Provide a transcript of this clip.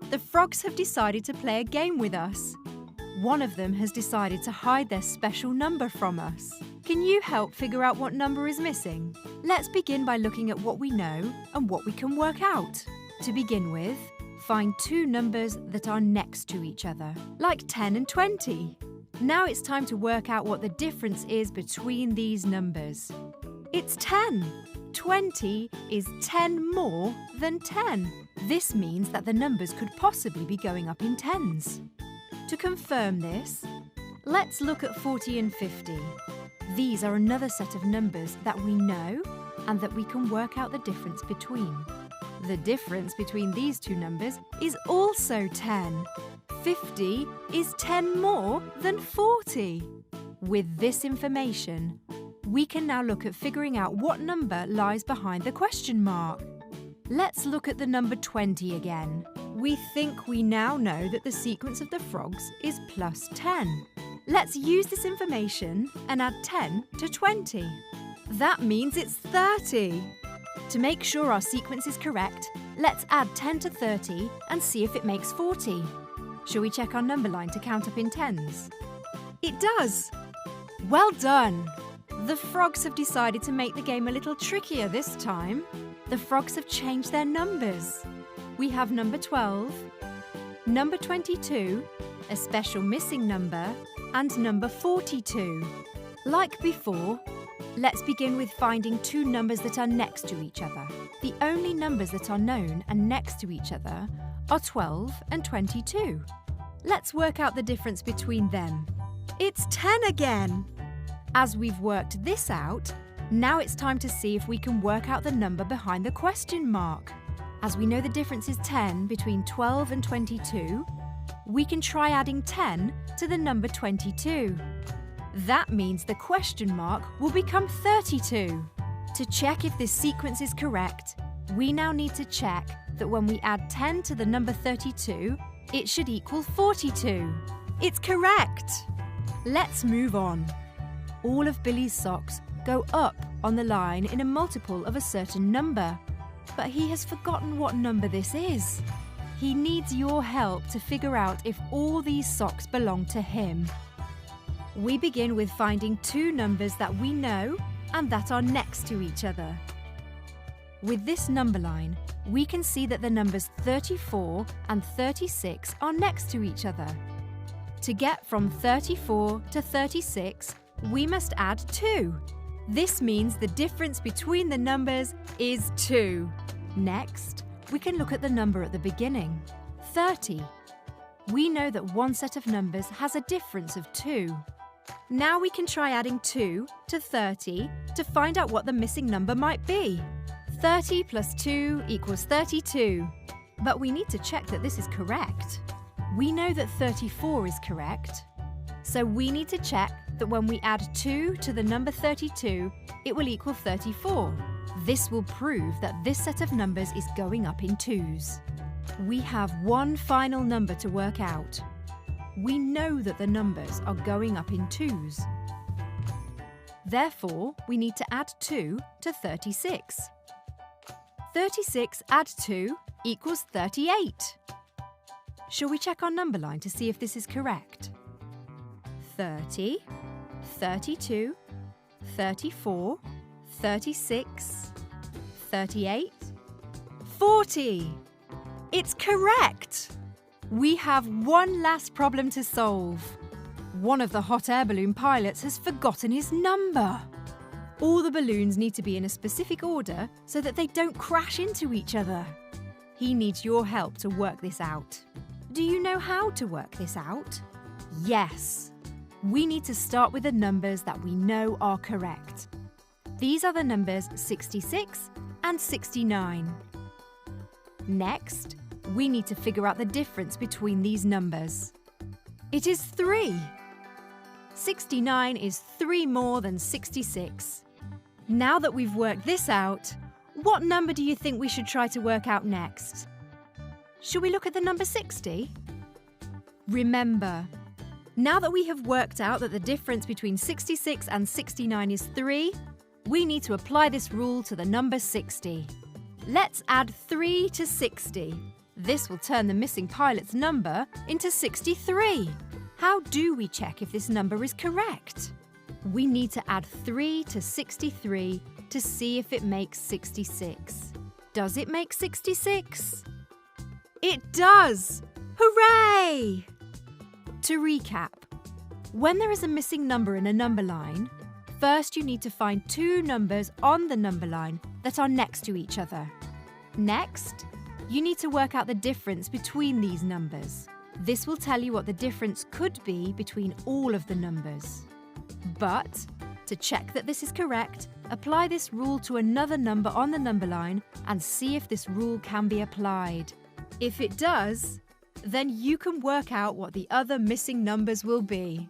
The frogs have decided to play a game with us. One of them has decided to hide their special number from us. Can you help figure out what number is missing? Let's begin by looking at what we know and what we can work out. To begin with, find two numbers that are next to each other, like 10 and 20. Now it's time to work out what the difference is between these numbers. It's 10. 20 is 10 more than 10. This means that the numbers could possibly be going up in tens. To confirm this, let's look at 40 and 50. These are another set of numbers that we know and that we can work out the difference between. The difference between these two numbers is also 10. 50 is 10 more than 40. With this information, we can now look at figuring out what number lies behind the question mark. Let's look at the number 20 again. We think we now know that the sequence of the frogs is plus 10. Let's use this information and add 10 to 20. That means it's 30. To make sure our sequence is correct, let's add 10 to 30 and see if it makes 40. Shall we check our number line to count up in tens? It does! Well done! The frogs have decided to make the game a little trickier this time. The frogs have changed their numbers. We have number 12, number 22, a special missing number, and number 42. Like before, let's begin with finding two numbers that are next to each other. The only numbers that are known and next to each other are 12 and 22. Let's work out the difference between them. It's 10 again! As we've worked this out, now it's time to see if we can work out the number behind the question mark. As we know the difference is 10 between 12 and 22, we can try adding 10 to the number 22. That means the question mark will become 32. To check if this sequence is correct, we now need to check that when we add 10 to the number 32, it should equal 42. It's correct! Let's move on. All of Billy's socks go up on the line in a multiple of a certain number, but he has forgotten what number this is. He needs your help to figure out if all these socks belong to him. We begin with finding two numbers that we know and that are next to each other. With this number line, we can see that the numbers 34 and 36 are next to each other. To get from 34 to 36, we must add 2. This means the difference between the numbers is 2. Next, we can look at the number at the beginning, 30. We know that one set of numbers has a difference of 2. Now we can try adding 2 to 30 to find out what the missing number might be. 30 plus 2 equals 32. But we need to check that this is correct. We know that 34 is correct, so we need to check that when we add 2 to the number 32, it will equal 34. This will prove that this set of numbers is going up in twos. We have one final number to work out. We know that the numbers are going up in twos. Therefore, we need to add 2 to 36. 36 add 2 equals 38. Shall we check our number line to see if this is correct? 30, 32, 34, 36, 38, 40. It's correct! We have one last problem to solve. One of the hot air balloon pilots has forgotten his number. All the balloons need to be in a specific order so that they don't crash into each other. He needs your help to work this out. Do you know how to work this out? Yes. We need to start with the numbers that we know are correct. These are the numbers 66 and 69. Next, we need to figure out the difference between these numbers. It is 3. 69 is 3 more than 66. Now that we've worked this out, what number do you think we should try to work out next? Shall we look at the number 60? Remember, now that we have worked out that the difference between 66 and 69 is 3, we need to apply this rule to the number 60. Let's add 3 to 60. This will turn the missing pilot's number into 63. How do we check if this number is correct? We need to add 3 to 63 to see if it makes 66. Does it make 66? It does! Hooray! To recap, when there is a missing number in a number line, first you need to find two numbers on the number line that are next to each other. Next, you need to work out the difference between these numbers. This will tell you what the difference could be between all of the numbers. But, to check that this is correct, apply this rule to another number on the number line and see if this rule can be applied. If it does, then you can work out what the other missing numbers will be.